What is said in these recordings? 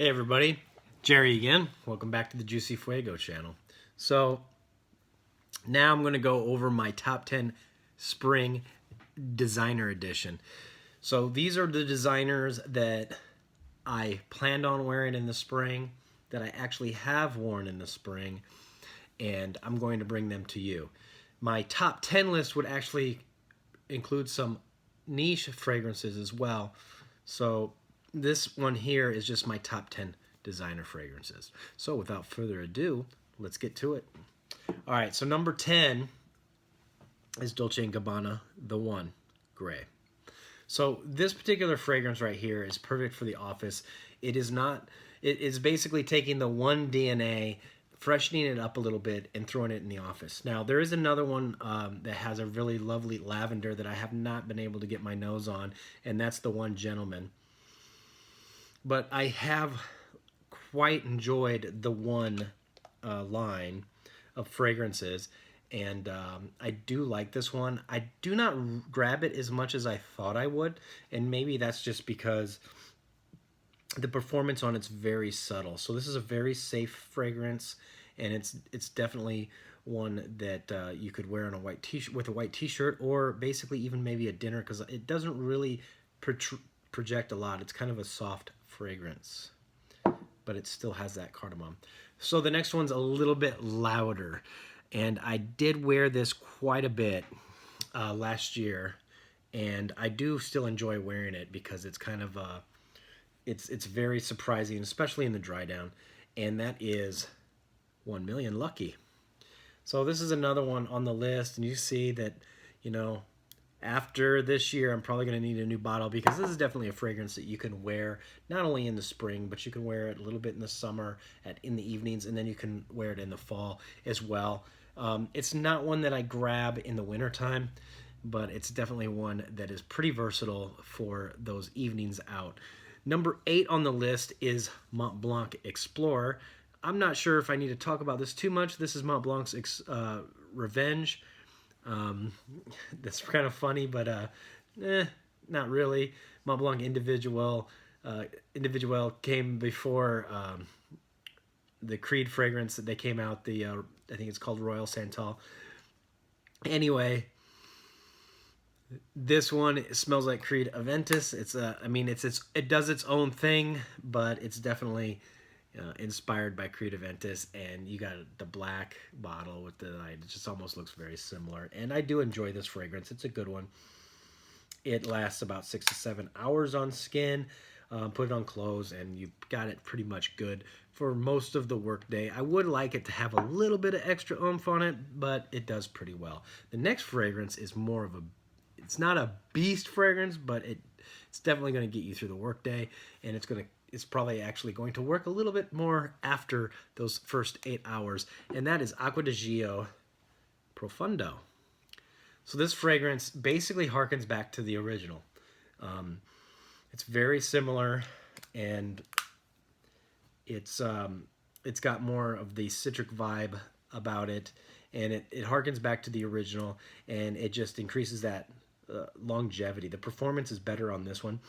Hey everybody, Jerry again. Welcome back to the Juicy Fuego channel. So now I'm going to go over my top 10 spring designer edition. So these are the designers that I planned on wearing in the spring, that I actually have worn in the spring, and I'm going to bring them to you. My top 10 list would actually include some niche fragrances as well. So this one here is just my top 10 designer fragrances. So without further ado, let's get to it. All right, so number 10 is Dolce & Gabbana, The One, Gray. So this particular fragrance right here is perfect for the office. It is basically taking the One DNA, freshening it up a little bit, and throwing it in the office. Now, there is another one that has a really lovely lavender that I have not been able to get my nose on, and that's the One Gentleman. But I have quite enjoyed the One line of fragrances, and I do like this one. I do not grab it as much as I thought I would, and maybe that's just because the performance on it's very subtle. So this is a very safe fragrance, and it's definitely one that you could wear on a white t-shirt, with a white t-shirt, or basically even maybe a dinner, because it doesn't really project a lot. It's kind of a soft fragrance, but it still has that cardamom. So the next one's a little bit louder, and I did wear this quite a bit last year, and I do still enjoy wearing it because it's kind of it's very surprising, especially in the dry down, and that is 1 Million Lucky. So this is another one on the list, and you see that, you know, after this year, I'm probably going to need a new bottle, because this is definitely a fragrance that you can wear not only in the spring, but you can wear it a little bit in the summer, in the evenings, and then you can wear it in the fall as well. It's not one that I grab in the wintertime, but it's definitely one that is pretty versatile for those evenings out. Number 8 on the list is Montblanc Explorer. I'm not sure if I need to talk about this too much. This is Montblanc's Revenge. That's kind of funny, but not really. Montblanc Individual came before the Creed fragrance that they came out. I think it's called Royal Santal. Anyway, this one smells like Creed Aventus. It does its own thing, but it's definitely inspired by Creed Aventus, and you got the black bottle with the light. It just almost looks very similar, and I do enjoy this fragrance. It's a good one. It lasts about 6 to 7 hours on skin. Put it on clothes, and you've got it pretty much good for most of the workday. I would like it to have a little bit of extra oomph on it, but it does pretty well. The next fragrance is more of it's not a beast fragrance, but it's definitely going to get you through the workday, and it's probably actually going to work a little bit more after those first 8 hours, and that is Acqua di Gio Profundo. So this fragrance basically harkens back to the original. It's very similar, and it's got more of the citric vibe about it, and it harkens back to the original, and it just increases that longevity. The performance is better on this one.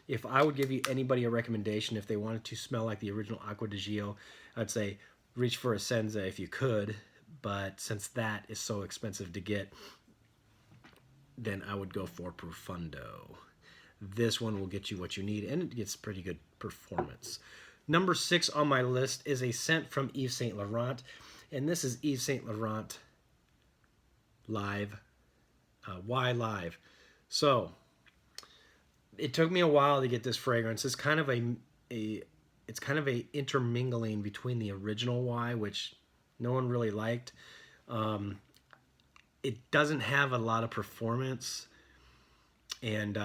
If I would give anybody a recommendation, if they wanted to smell like the original Acqua di Gio, I'd say reach for a Senza if you could, but since that is so expensive to get, then I would go for Profundo. This one will get you what you need, and it gets pretty good performance. Number 6 on my list is a scent from Yves Saint Laurent, and this is Yves Saint Laurent Live. Why Live? So it took me a while to get this fragrance. It's kind of a intermingling between the original Y, which no one really liked. It doesn't have a lot of performance, and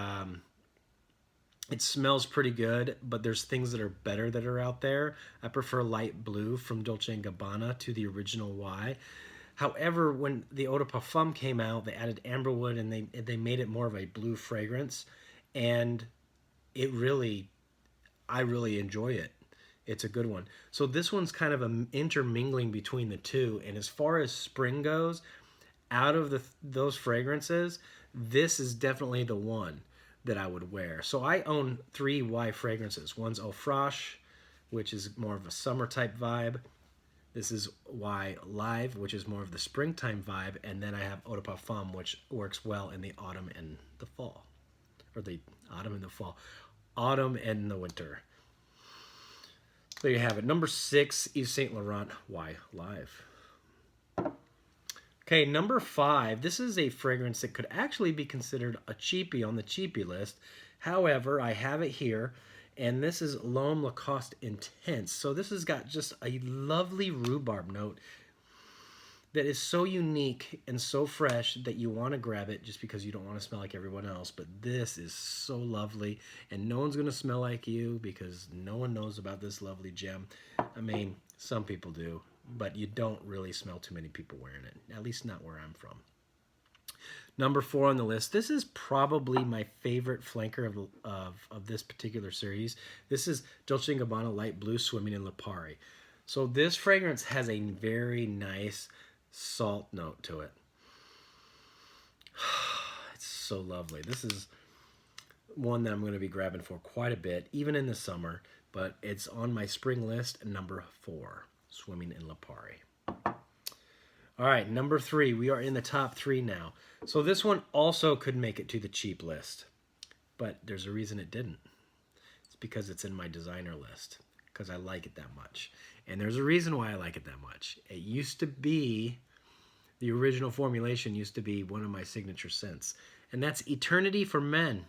it smells pretty good, but there's things that are better that are out there. I prefer Light Blue from Dolce & Gabbana to the original Y. However, when the Eau de Parfum came out, they added amberwood, and they made it more of a blue fragrance, and I really enjoy it. It's a good one. So this one's kind of an intermingling between the two, and as far as spring goes, out of those fragrances, this is definitely the one that I would wear. So I own 3 Y fragrances. One's Eau Fraiche, which is more of a summer type vibe. This is Y Live, which is more of the springtime vibe. And then I have Eau de Parfum, which works well in the autumn and the fall. Or the autumn and the fall. Autumn and the winter. There you have it. Number 6, Yves Saint Laurent Y Live. Okay, number 5. This is a fragrance that could actually be considered a cheapie on the cheapie list. However, I have it here. And this is Lhomme Lacoste Intense. So this has got just a lovely rhubarb note that is so unique and so fresh that you want to grab it just because you don't want to smell like everyone else. But this is so lovely, and no one's going to smell like you because no one knows about this lovely gem. I mean, some people do, but you don't really smell too many people wearing it, at least not where I'm from. Number 4 on the list. This is probably my favorite flanker of this particular series. This is Dolce Gabbana Light Blue Swimming in Lipari. So this fragrance has a very nice salt note to it. It's so lovely. This is one that I'm going to be grabbing for quite a bit, even in the summer, but it's on my spring list, number 4, Swimming in Lipari. All right, number 3. We are in the top 3 now. So this one also could make it to the cheap list, but there's a reason it didn't. It's because it's in my designer list, because I like it that much. And there's a reason why I like it that much. It used to be, the original formulation used to be one of my signature scents, and that's Eternity for Men.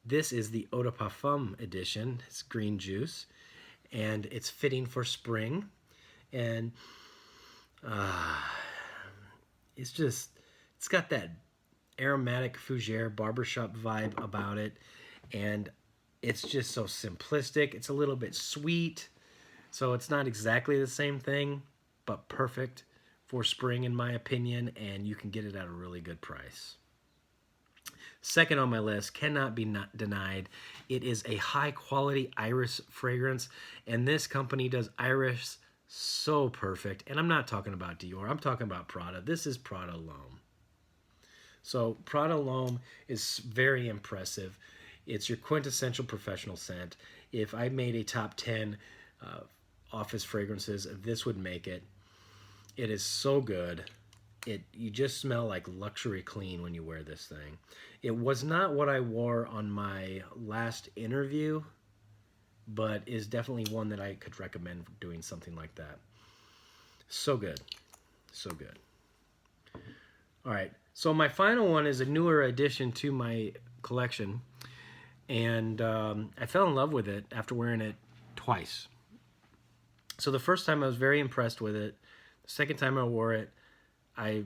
This is the Eau de Parfum edition. It's green juice, and it's fitting for spring. And it's got that aromatic fougere barbershop vibe about it, and it's just so simplistic. It's a little bit sweet, so it's not exactly the same thing, but perfect for spring in my opinion, and you can get it at a really good price. Second on my list, cannot be not denied. It is a high quality iris fragrance, and this company does iris so perfect. And I'm not talking about Dior, I'm talking about Prada. This is Prada Lhomme. So Prada Lhomme is very impressive. It's your quintessential professional scent. If I made a top 10 office fragrances, this would make it. It is so good. You just smell like luxury clean when you wear this thing. It was not what I wore on my last interview, but is definitely one that I could recommend for doing something like that. So good. So good. All right. So my final one is a newer addition to my collection, and I fell in love with it after wearing it twice. So the first time I was very impressed with it. The second time I wore it, I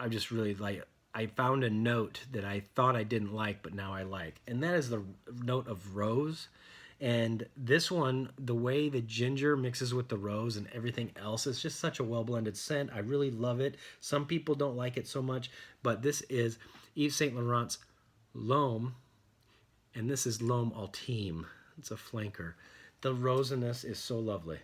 just really like. I found a note that I thought I didn't like, but now I like, and that is the note of rose. And this one, the way the ginger mixes with the rose and everything else, is just such a well-blended scent. I really love it. Some people don't like it so much, but this is Yves Saint Laurent's Lhomme, and this is Lhomme Ultime. It's a flanker. The rosiness is so lovely.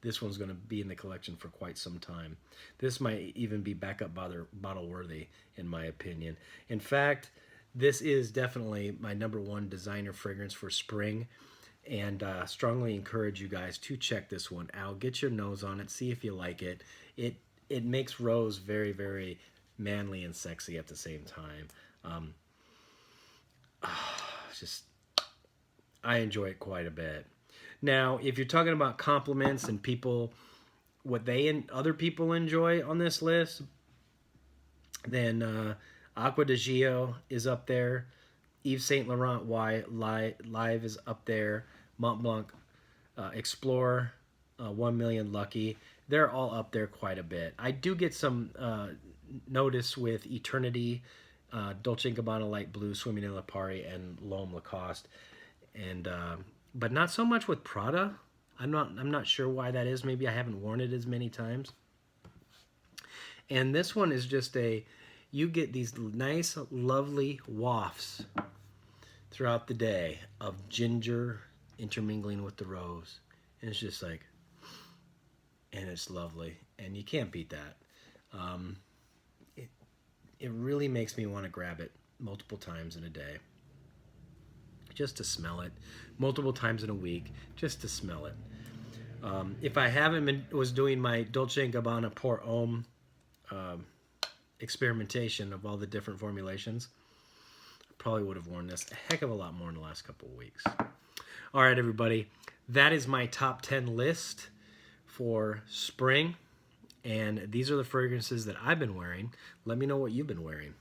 This one's going to be in the collection for quite some time. This might even be backup bottle worthy, in my opinion. In fact, this is definitely my number 1 designer fragrance for spring, and strongly encourage you guys to check this one out. Get your nose on it, see if you like it. It makes rose very, very manly and sexy at the same time. I enjoy it quite a bit. Now, if you're talking about compliments and people, what they and other people enjoy on this list, then Acqua di Gio is up there. Yves Saint Laurent Y Live is up there. Montblanc Explorer, 1 Million Lucky. They're all up there quite a bit. I do get some notice with Eternity, Dolce Gabbana Light Blue, Swimming in Lipari, and Lhomme Lacoste, and but not so much with Prada. I'm not sure why that is. Maybe I haven't worn it as many times. And this one is just you get these nice, lovely wafts throughout the day of ginger intermingling with the rose. And it's just like, and it's lovely. And you can't beat that. It really makes me want to grab it multiple times in a day just to smell it, multiple times in a week just to smell it. If I was doing my Dolce & Gabbana Pour Homme experimentation of all the different formulations, I probably would have worn this a heck of a lot more in the last couple of weeks. All right, everybody, that is my top 10 list for spring, and these are the fragrances that I've been wearing. Let me know what you've been wearing.